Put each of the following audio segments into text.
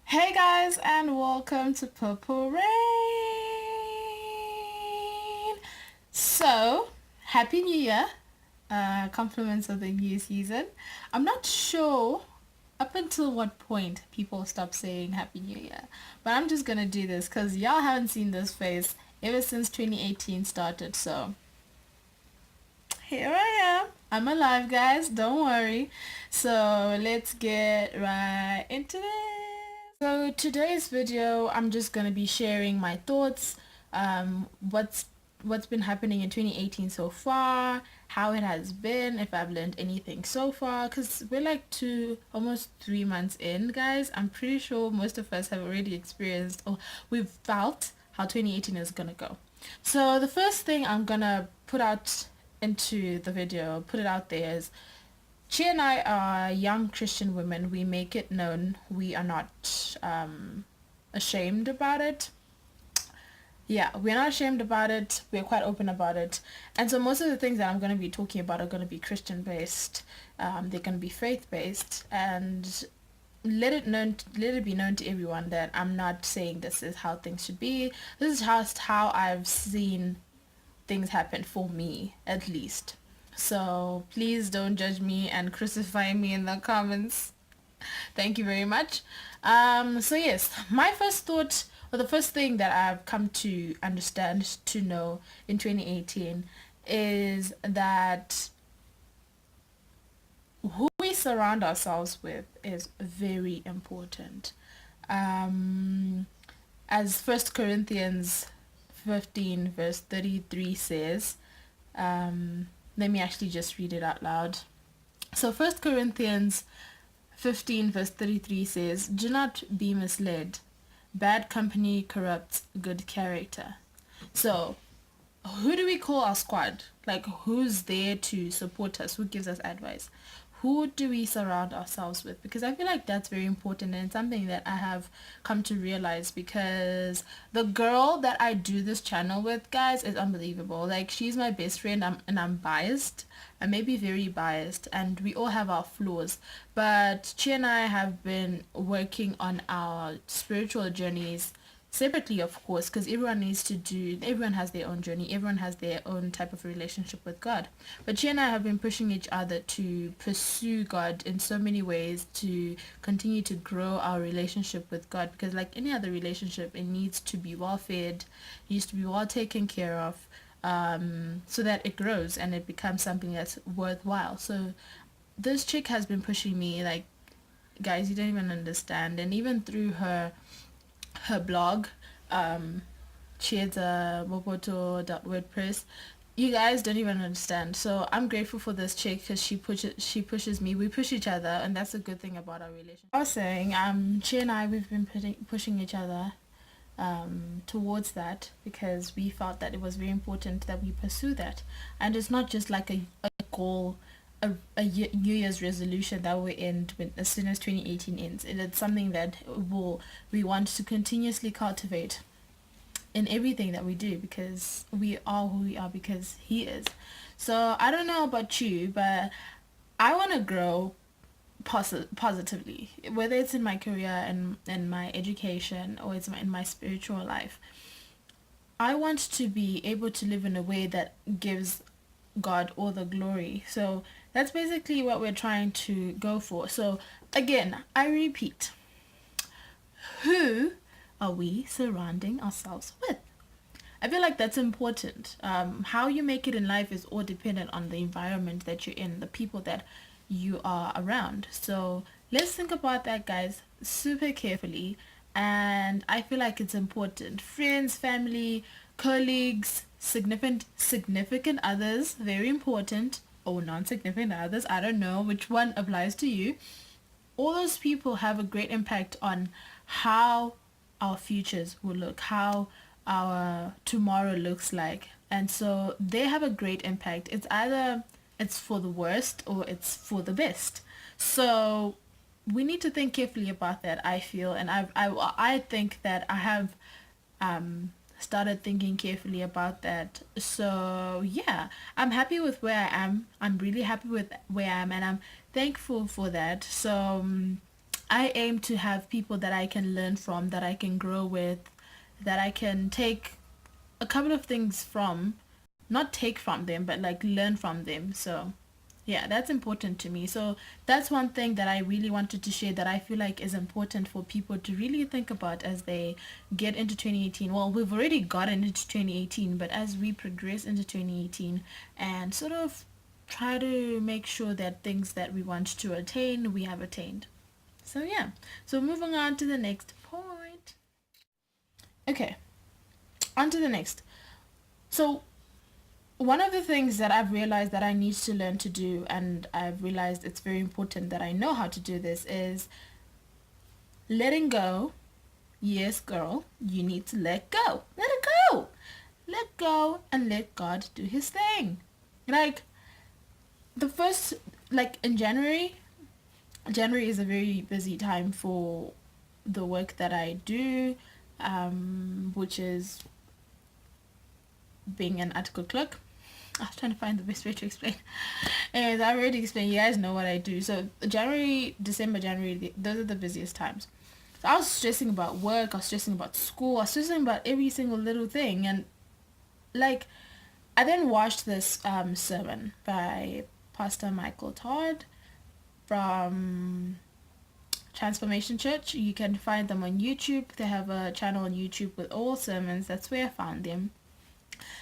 Hey guys, and welcome to Purple Rain. So, Happy New Year. Compliments of the new season. I'm not sure up until what point people stop saying Happy New Year, but I'm just gonna do this because y'all haven't seen this face ever since 2018 started. So, here I am. I'm alive, guys. Don't worry. So, let's get right into this. So, today's video, I'm just going to be sharing my thoughts, what's been happening in 2018 so far, how it has been, if I've learned anything so far, because we're like almost 3 months in, guys. I'm pretty sure most of us have already experienced or we've felt how 2018 is going to go. So the first thing I'm gonna put out into the video, put it out there is Chi and I are young Christian women. We make it known. We are not ashamed about it. Yeah, we're not ashamed about it. We're quite open about it. And so most of the things that I'm going to be talking about are going to be Christian based. They're going to be faith based, and let it be known to everyone that I'm not saying this is how things should be. This is just how I've seen things happen for me, at least. So please don't judge me and crucify me in the comments. Thank you very much. So yes, my first thought, or the first thing that I've come to understand, to know in 2018 is that who we surround ourselves with is very important. Um, as First Corinthians 15 verse 33 says, let me actually just read it out loud. So First Corinthians 15 verse 33 says, "Do not be misled. Bad company corrupts good character." So who do we call our squad? Like, who's there to support us? Who gives us advice? Who do we surround ourselves with? Because I feel like that's very important, and it's something that I have come to realize, because the girl that I do this channel with, guys, is unbelievable. Like, she's my best friend, and I'm biased. I may be very biased, and we all have our flaws. But she and I have been working on our spiritual journeys separately, of course, because everyone has their own journey, everyone has their own type of relationship with God. But she and I have been pushing each other to pursue God in so many ways, to continue to grow our relationship with God, because like any other relationship, it needs to be well fed, needs to be well taken care of, so that it grows and it becomes something that's worthwhile. So this chick has been pushing me, like, guys, you don't even understand. And even through her blog, chieza.wordpress, you guys don't even understand. So I'm grateful for this chick because she pushes me. We push each other, and that's a good thing about our relationship. I was saying, she and I, we've been pushing each other towards that, because we felt that it was very important that we pursue that. And it's not just like a goal, New Year's resolution that will end as soon as 2018 ends. It's something that we want to continuously cultivate in everything that we do, because we are who we are because he is. So I don't know about you, but I want to grow positively, whether it's in my career and my education, or it's in my spiritual life. I want to be able to live in a way that gives God all the glory. So that's basically what we're trying to go for. So again, I repeat, who are we surrounding ourselves with? I feel like that's important. How you make it in life is all dependent on the environment that you're in, the people that you are around. So let's think about that, guys, super carefully. And I feel like it's important. Friends, family, colleagues, significant others, very important, or non-significant others. I don't know which one applies to you. All those people have a great impact on how our futures will look, how our tomorrow looks like. And so they have a great impact. It's either it's for the worst or it's for the best. So we need to think carefully about that, I feel. And I think that I have started thinking carefully about that. So yeah, I'm happy with where I am. I'm really happy with where I am, and I'm thankful for that. So I aim to have people that I can learn from, that I can grow with, that I can take a couple of things from, not take from them, but like learn from them. So yeah, that's important to me. So that's one thing that I really wanted to share, that I feel like is important for people to really think about as they get into 2018. Well, we've already gotten into 2018, but as we progress into 2018 and sort of try to make sure that things that we want to attain, we have attained. So yeah, so moving on to the next point. Okay, on to the next. So one of the things that I've realized that I need to learn to do, and I've realized it's very important that I know how to do this, is letting go. Yes, girl, you need to let go. Let it go. Let go and let God do his thing. Like, the first, like in January is a very busy time for the work that I do, which is being an article clerk. I was trying to find the best way to explain. And I already explained. You guys know what I do. So January, December, January, those are the busiest times. So I was stressing about work. I was stressing about school. I was stressing about every single little thing. And like, I then watched this sermon by Pastor Michael Todd from Transformation Church. You can find them on YouTube. They have a channel on YouTube with all sermons. That's where I found them.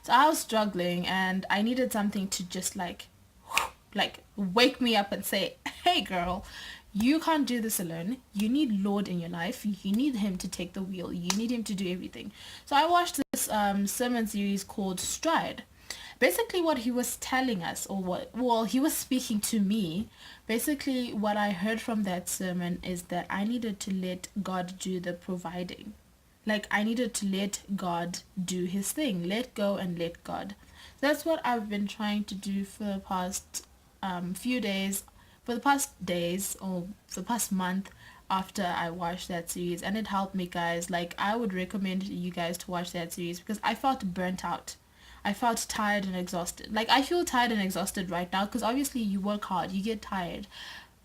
So I was struggling and I needed something to just like wake me up and say, hey girl, you can't do this alone. You need Lord in your life. You need him to take the wheel. You need him to do everything. So I watched this sermon series called Stride. Basically what he was telling us, he was speaking to me. Basically what I heard from that sermon is that I needed to let God do the providing. Like, I needed to let God do his thing. Let go and let God. That's what I've been trying to do for the past few days, for the past days, or for the past month after I watched that series. And it helped me, guys. Like, I would recommend you guys to watch that series because I felt burnt out. I felt tired and exhausted. Like, I feel tired and exhausted right now because obviously you work hard, you get tired.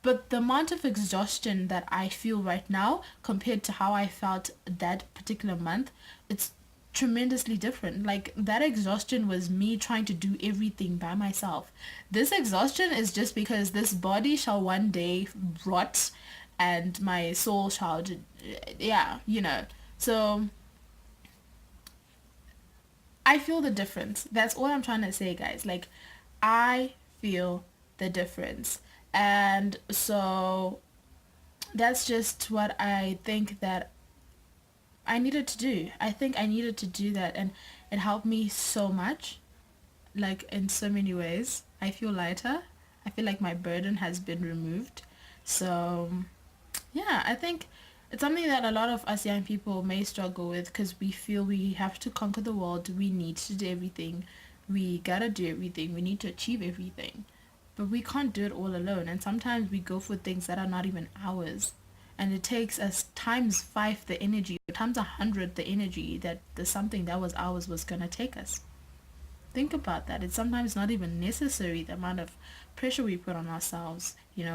But the amount of exhaustion that I feel right now compared to how I felt that particular month, it's tremendously different. Like, that exhaustion was me trying to do everything by myself. This exhaustion is just because this body shall one day rot and my soul shall, yeah, you know. So I feel the difference. That's all I'm trying to say, guys. Like, I feel the difference. And so that's just what I think that I needed to do. I think I needed to do that, and it helped me so much, like in so many ways. I feel lighter. I feel like my burden has been removed. So yeah, I think it's something that a lot of us young people may struggle with because we feel we have to conquer the world. We need to do everything. We gotta do everything. We need to achieve everything. But we can't do it all alone. And sometimes we go for things that are not even ours. And it takes us times 5 the energy, or times 100 the energy that the something that was ours was gonna take us. Think about that. It's sometimes not even necessary the amount of pressure we put on ourselves,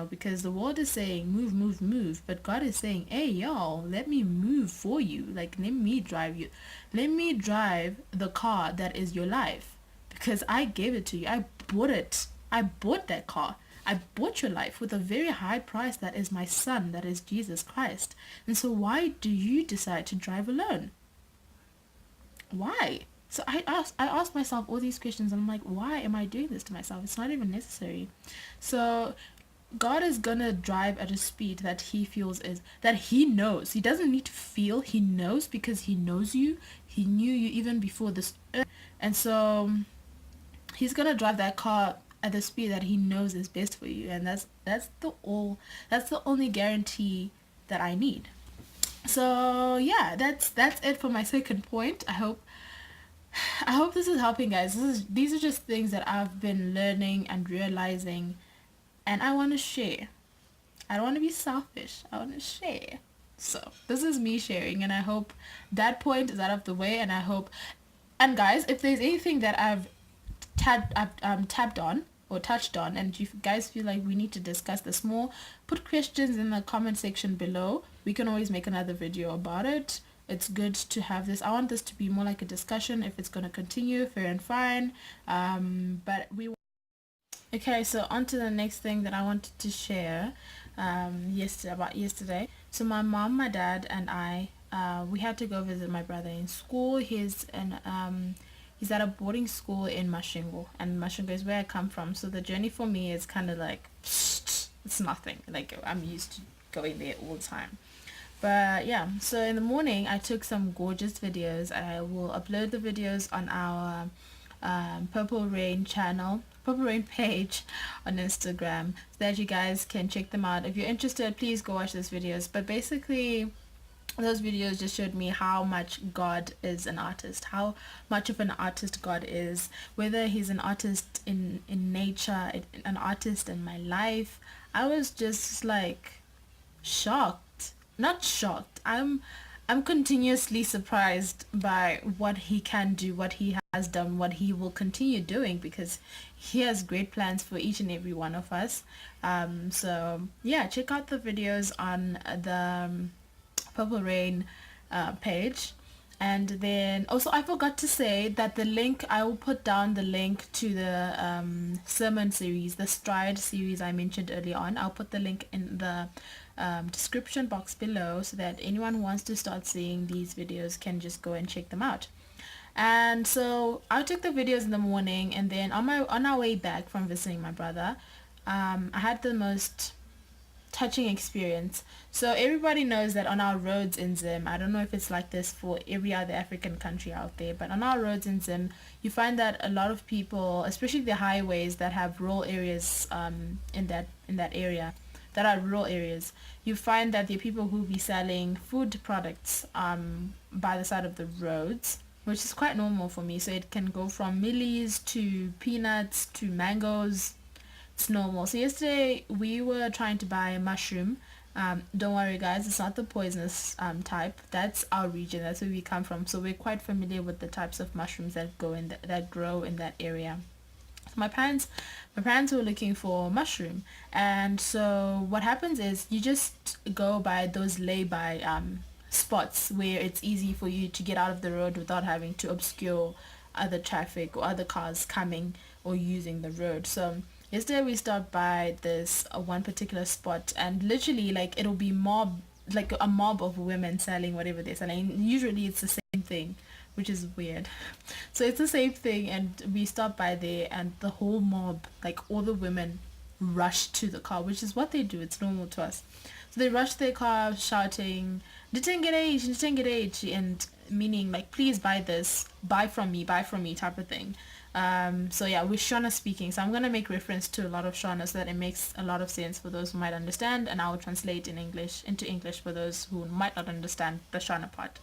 because the world is saying move, move, move, but God is saying, hey y'all, let me move for you. Like, let me drive you. Let me drive the car that is your life, because I gave it to you. I bought it. I bought that car. I bought your life with a very high price, that is my son, that is Jesus Christ. And so why do you decide to drive alone? Why? So I asked myself all these questions, and I'm like, why am I doing this to myself? It's not even necessary. So God is gonna drive at a speed that he feels is, that he knows. He doesn't need to feel, he knows, because he knows you. He knew you even before this earth. And so he's gonna drive that car at the speed that he knows is best for you. And that's the only guarantee that I need. So yeah, that's it for my second point. I hope this is helping, guys. These are just things that I've been learning and realizing, and I want to share. I don't want to be selfish. I want to share. So this is me sharing, and I hope that point is out of the way. And I hope, and guys, if there's anything that I've tapped on, or touched on, and if you guys feel like we need to discuss this more, put questions in the comment section below. We can always make another video about it. It's good to have this. I want this to be more like a discussion. If it's going to continue, fair and fine. But we Okay, so on to the next thing that I wanted to share yesterday. So my mom, my dad, and I, we had to go visit my brother in school. He's at a boarding school in Masvingo, and Masvingo is where I come from. So the journey for me is kind of like, it's nothing. Like, I'm used to going there all the time. But yeah, so in the morning I took some gorgeous videos. I will upload the videos on our Purple Rain channel, Purple Rain page on Instagram, so that you guys can check them out. If you're interested, please go watch those videos. But basically, those videos just showed me how much God is an artist, how much of an artist God is, whether he's an artist in nature, an artist in my life. I was just like shocked. Not shocked. I'm continuously surprised by what he can do, what he has done, what he will continue doing, because he has great plans for each and every one of us. So yeah, check out the videos on the Purple Rain page. And then also I forgot to say that the link, I will put down the link to the sermon series, the Stride series I mentioned earlier on. I'll put the link in the description box below, so that anyone who wants to start seeing these videos can just go and check them out. And so I took the videos in the morning, and then on our way back from visiting my brother, I had the most touching experience. So everybody knows that on our roads in Zim, I don't know if it's like this for every other African country out there, but on our roads in Zim, you find that a lot of people, especially the highways that have rural areas in that area, that are rural areas, you find that there are people who be selling food products by the side of the roads, which is quite normal for me. So it can go from millies to peanuts to mangoes. It's normal. So yesterday we were trying to buy a mushroom. Don't worry guys, it's not the poisonous type. That's our region, that's where we come from, so we're quite familiar with the types of mushrooms that grow in that area. So my parents were looking for mushroom, and so what happens is you just go by those lay-by spots where it's easy for you to get out of the road without having to obscure other traffic or other cars coming or using the road. So yesterday we stopped by this one particular spot, and literally like it'll be like a mob of women selling whatever they're selling. Usually it's the same thing, which is weird. So it's the same thing, and we stopped by there, and the whole mob, like all the women, rushed to the car, which is what they do. It's normal to us. So they rushed their car shouting, "Ditengere, and meaning like, please buy this, buy from me type of thing. So yeah, with Shona speaking, so I'm gonna make reference to a lot of Shona so that it makes a lot of sense for those who might understand, and I will translate into English for those who might not understand the Shona part.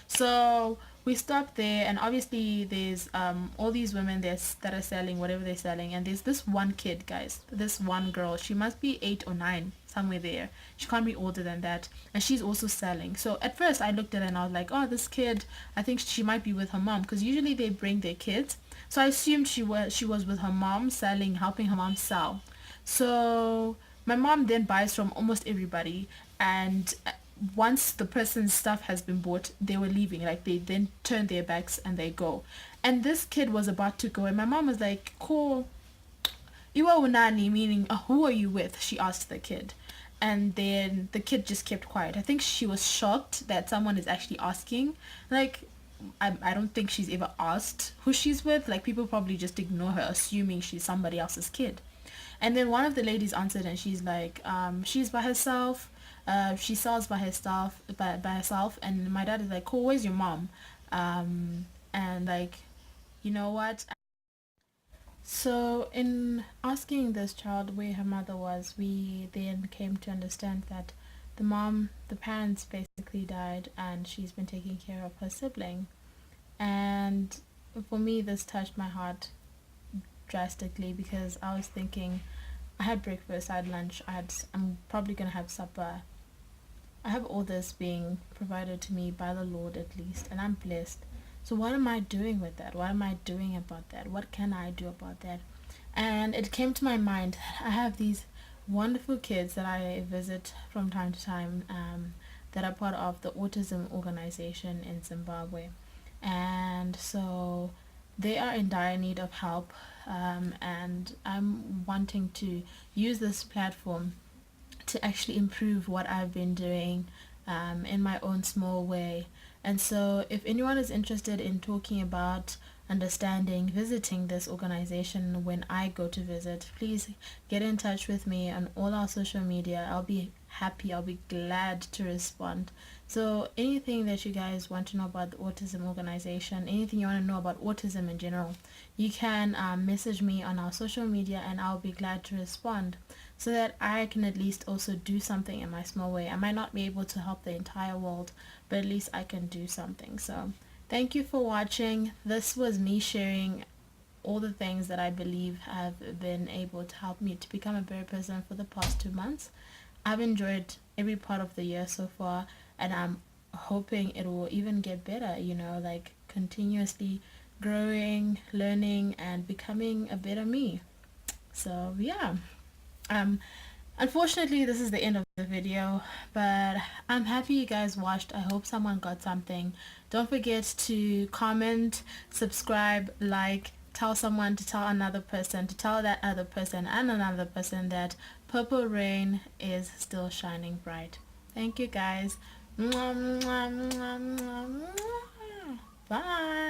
So we stopped there, and obviously there's all these women that are selling whatever they're selling, and there's this one kid, guys, this one girl. She must be 8 or 9, somewhere there. She can't be older than that, and she's also selling. So at first I looked at her and I was like, oh, this kid, I think she might be with her mom, because usually they bring their kids. So I assumed she was with her mom selling, helping her mom sell. So my mom then buys from almost everybody, and once the person's stuff has been bought, they were leaving. Like, they then turn their backs and they go. And this kid was about to go, and my mom was like, "Cool, Iwa unani," meaning, who are you with? She asked the kid. And then the kid just kept quiet. I think she was shocked that someone is actually asking. Like, I don't think she's ever asked who she's with. Like, people probably just ignore her, assuming she's somebody else's kid. And then one of the ladies answered, and she's like, she's by herself. She sells by herself, and my dad is like, "Cool, where's your mom?" And like, you know what? So in asking this child where her mother was, we then came to understand that the parents basically died, and she's been taking care of her sibling. And for me, this touched my heart drastically, because I was thinking, I had breakfast, I had lunch, I'm probably gonna have supper. I have all this being provided to me by the Lord at least, and I'm blessed. So what am I doing with that? What am I doing about that? What can I do about that? And it came to my mind, I have these wonderful kids that I visit from time to time, that are part of the autism organization in Zimbabwe. And so they are in dire need of help, and I'm wanting to use this platform to actually improve what I've been doing, in my own small way. And so, if anyone is interested in talking about understanding visiting this organization when I go to visit, please get in touch with me on all our social media. I'll be happy, I'll be glad to respond. So, anything that you guys want to know about the autism organization, anything you want to know about autism in general, you can message me on our social media and I'll be glad to respond, so that I can at least also do something in my small way. I might not be able to help the entire world, but at least I can do something. So, thank you for watching. This was me sharing all the things that I believe have been able to help me to become a better person for the past 2 months. I've enjoyed every part of the year so far, and I'm hoping it will even get better, like continuously growing, learning, and becoming a better me. So, yeah. Um, Unfortunately, this is the end of the video, but I'm happy you guys watched. I hope someone got something. Don't forget to comment, subscribe, like, tell someone to tell another person, to tell that other person and another person that Purple Rain is still shining bright. Thank you guys. Bye.